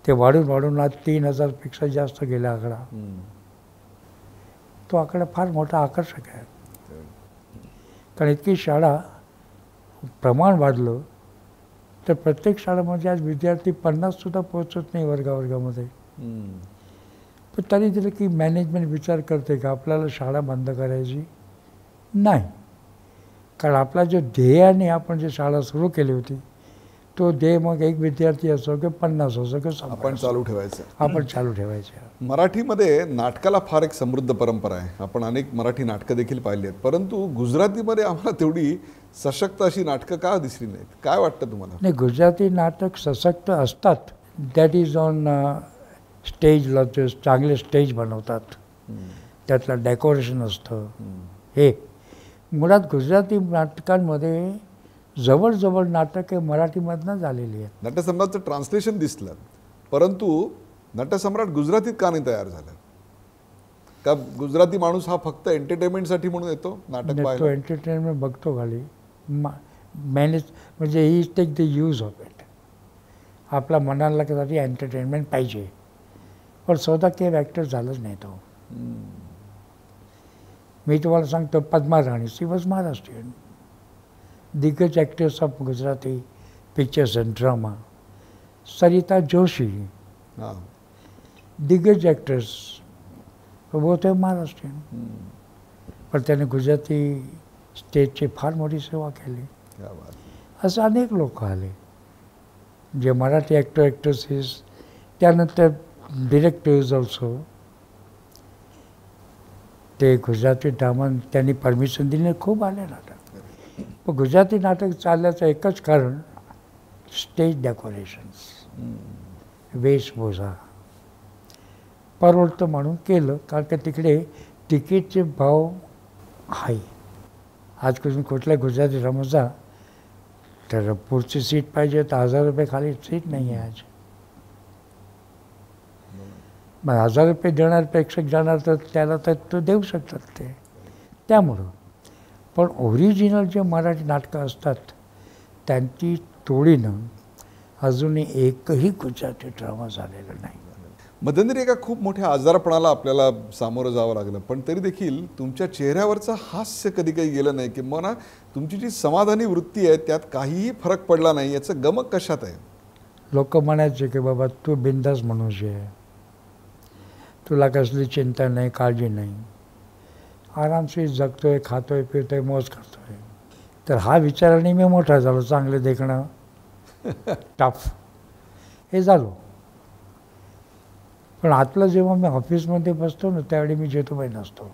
S2: ते वाढून आज 3000पेक्षा जास्त गेला आकडा. तो आकडा फार मोठा आकर्षक आहे, कारण इतकी शाळा प्रमाण वाढलं तर प्रत्येक शाळेमध्ये आज विद्यार्थी 50सुद्धा पोहोचत नाही वर्गामध्ये. पण तरी दिलं की मॅनेजमेंट विचार करते का आपल्याला शाळा बंद करायची नाही, कारण आपला जो ध्येयाने आपण जी शाळा सुरू केली होती तो ध्येय मग एक विद्यार्थी असो किंवा 50 असो किंवा
S1: आपण चालू ठेवायचं. मराठीमध्ये नाटकाला फार एक समृद्ध परंपरा आहे. आपण अनेक मराठी नाटकं देखील पाहिली आहेत, परंतु गुजरातीमध्ये आम्हाला तेवढी सशक्त अशी नाटकं का दिसली नाहीत? काय वाटतं तुम्हाला?
S2: नाही, गुजराती नाटक सशक्त असतात. दॅट इज ऑन स्टेजला जे चांगले स्टेज बनवतात, त्यातलं डेकोरेशन असतं. हे मुळात गुजराती नाटकांमध्ये जवळजवळ नाटक हे मराठीमधनं झालेली आहेत.
S1: नटसम्राटचं ट्रान्सलेशन दिसलं, परंतु नटसम्राट गुजरातीत का नाही तयार झालं? का गुजराती माणूस हा फक्त एंटरटेनमेंटसाठी म्हणून येतो नाटक पाहायला?
S2: तो एंटरटेनमेंट बघतो खाली, मॅनेज म्हणजे he take the use of it. आपल्या मनाला कधी एंटरटेनमेंट पाहिजे, पण स्वतः काही ॲक्टर झालंच नाही तो. मी तुम्हाला सांगतो, पद्मा राणी, शी वॉज महाराष्ट्रीयन. दिग्गज actors of Gujarati pictures and drama. Sarita Joshi, दिग्गज ॲक्टर्स, वो ते महाराष्ट्रीयन. पण त्याने गुजराती स्टेजची फार मोठी सेवा केली. असं अनेक लोक आले जे मराठी ॲक्टर ॲक्ट्रेसेस. त्यानंतर डिरेक्टर्स ऑल्सो. ते गुजराती ड्रामा त्यांनी परमिशन दिली, खूप आले नाटक. पण गुजराती नाटक चालल्याचं एकच कारण स्टेज डेकोरेशन्स, वेशभूषा परवडतं म्हणून केलं. कारण का तिकडे तिकीटचे भाव हाय. आज कुठल्या गुजराती ड्रामाचा तर पुढची सीट पाहिजे तर 1000 रुपये खाली सीट नाही आहे आज. मग 1000 रुपये देणार प्रेक्षक जाणार तर त्याला तर तो देऊ शकतात ते. त्यामुळं पण ओरिजिनल जे मराठी नाटकं असतात त्यांची तोडीनं अजूनही एकही गुजराती ड्रामा झालेला नाही.
S1: मध्यंतरी एका खूप मोठ्या आजारपणाला आपल्याला सामोरं जावं लागलं, पण तरी देखील तुमच्या चेहऱ्यावरचं हास्य कधी काही गेलं नाही की मग ना तुमची जी समाधानी वृत्ती आहे त्यात काहीही फरक पडला नाही, याचं गमक कशात आहे?
S2: लोक म्हणायचे की बाबा तू बिंदास मनुष्य आहे, तुला कसली चिंता नाही, काळजी नाही, आरामशीर जगतोय, खातोय, पितोय, मौज करतोय. तर हा विचाराने मी मोठा झालो. चांगलं देखणं, टफ हे झालो. पण आतलं जेव्हा मी ऑफिसमध्ये बसतो ना त्यावेळी मी जेतूबाई नसतो.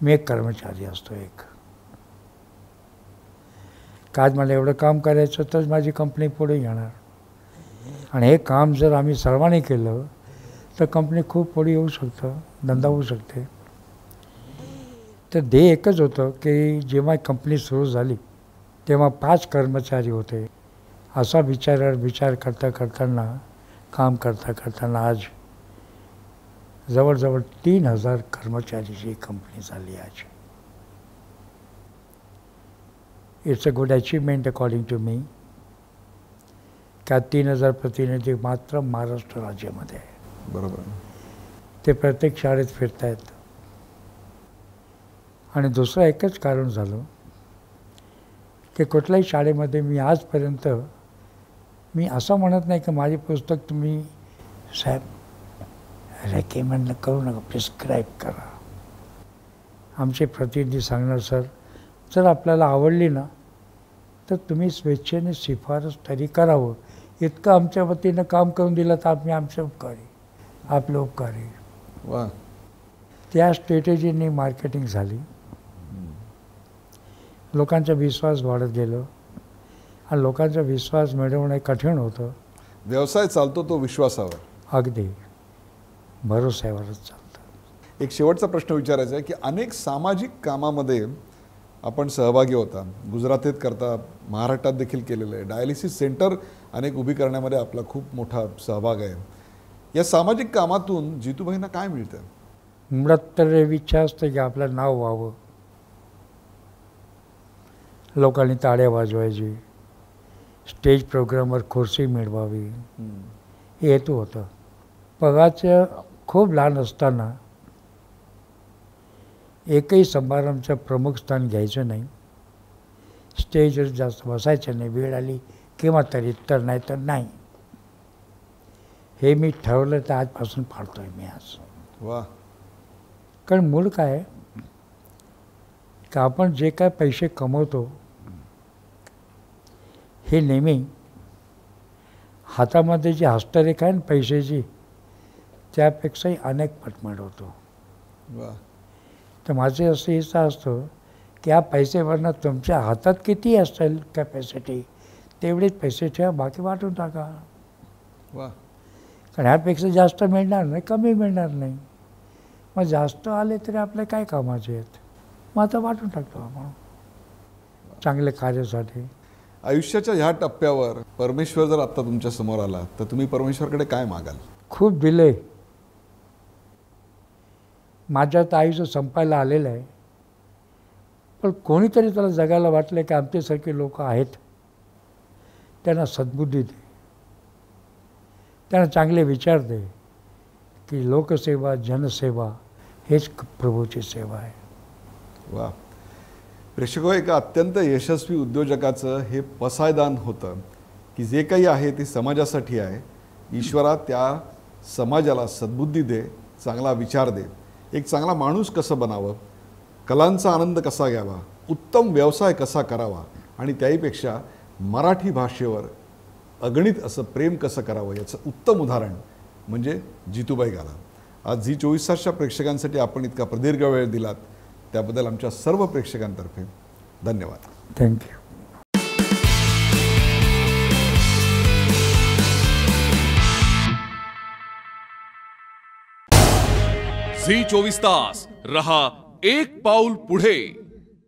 S2: मी एक कर्मचारी असतो. एक काय मला एवढं काम करायचं तर माझी कंपनी पुढे येणार. आणि हे काम जर आम्ही सर्वांनी केलं तर कंपनी खूप पुढे येऊ शकतं, धंदा होऊ शकते. तर ध्येय एकच होतं की जेव्हा कंपनी सुरू झाली तेव्हा 5 कर्मचारी होते. असा विचार करताना काम करताना आज जवळजवळ 3000 कर्मचारीची कंपनी झाली आज. It's a good achievement according to me. का 3000 प्रतिनिधी मात्र महाराष्ट्र राज्यामध्ये आहे.
S1: बरोबर.
S2: ते प्रत्येक शाळेत फिरत आहेत. आणि दुसरं एकच कारण झालं की कुठल्याही शाळेमध्ये मी आजपर्यंत मी असं म्हणत नाही की माझे पुस्तक तुम्ही साहेब रेकमेंड करू नका, प्रिस्क्राईब करा. आमचे प्रतिनिधी सांगणार सर जर आपल्याला आवडली ना तर तुम्ही स्वेच्छेने शिफारस तरी करावं. इतकं आमच्या वतीनं काम करून दिलं तर आम्ही आमचे उपकारी, आपले उपकारी.
S1: वा. त्या
S2: स्ट्रॅटेजीने मार्केटिंग झाली. लोकांचा विश्वास वाढत गेलो आणि लोकांचा विश्वास मिळवणे कठीण होतं.
S1: व्यवसाय चालतो तो विश्वासावर.
S2: अगदी भरोश्यावरच चालतं.
S1: एक शेवटचा प्रश्न विचारायचा आहे की अनेक सामाजिक कामामध्ये आपण सहभागी होता. गुजरातेत करता, महाराष्ट्रात देखील केलेलं आहे. डायलिसिस सेंटर अनेक उभी करण्यामध्ये आपला खूप मोठा सहभाग आहे. या सामाजिक कामातून जितूबाईंना काय मिळतं?
S2: मुळात तर इच्छा असते की आपलं नाव व्हावं, लोकांनी टाळ्या वाजवायची, स्टेज प्रोग्रामवर खुर्ची मिळवावी, हे हेतू होतं. पगाचं खूप लहान असताना एकही समारंभाचं प्रमुख स्थान घ्यायचं नाही, स्टेजवर जास्त बसायचं नाही, वेळ आली किंवा तरी तर नाही तर नाही. हे मी ठरवलं तर आजपासून पाळतोय मी आज.
S1: वा.
S2: कारण मूळ काय आहे का आपण जे काय पैसे कमवतो हे नेहमी हातामध्ये जी हस्तरेखा आहे ना पैशाची त्यापेक्षाही अनेक पट मिळवतो.
S1: वा.
S2: तर माझे असं इच्छा असतं की या पैसेवरनं तुमच्या हातात किती असेल कॅपॅसिटी तेवढेच पैसे ठेवा, बाकी वाटून टाका.
S1: वा.
S2: कारण ह्यापेक्षा जास्त मिळणार नाही, कमी मिळणार नाही. मग जास्त आले तरी आपले काय कामाचे आहेत, मग आता वाटून टाकतो आपण चांगल्या कार्यासाठी.
S1: आयुष्याच्या ह्या टप्प्यावर परमेश्वर जर आत्ता तुमच्या समोर आला तर तुम्ही परमेश्वरकडे काय मागाल?
S2: खूप दिले. माझ्या तर आयुष्य संपायला आलेलं आहे, पण कोणीतरी त्याला जगायला वाटलं की आमच्यासारखे लोक आहेत, त्यांना सद्बुद्धी दे, त्यांना चांगले विचार दे की लोकसेवा, जनसेवा हेच प्रभूची सेवा आहे.
S1: वा. प्रेक्षको, एका अत्यंत यशस्वी उद्योजकाचं हे पसायदान होतं की जे काही आहे ते समाजासाठी आहे. ईश्वरा त्या समाजाला सद्बुद्धी दे, चांगला विचार दे, एक चांगला माणूस कसं बनावं, कलांचा आनंद कसा घ्यावा, उत्तम व्यवसाय कसा करावा आणि त्याहीपेक्षा मराठी भाषेवर अगणित असं प्रेम कसं करावं याचं उत्तम उदाहरण म्हणजे जितूबाई गाला. आज झी 24 तासच्या प्रेक्षकांसाठी आपण इतका प्रदीर्घ वेळ दिलात त्याबद्दल आमच्या सर्व प्रेक्षकांतर्फे धन्यवाद.
S2: थँक्यू.
S3: झी 24 तास रहा एक पाऊल पुढे.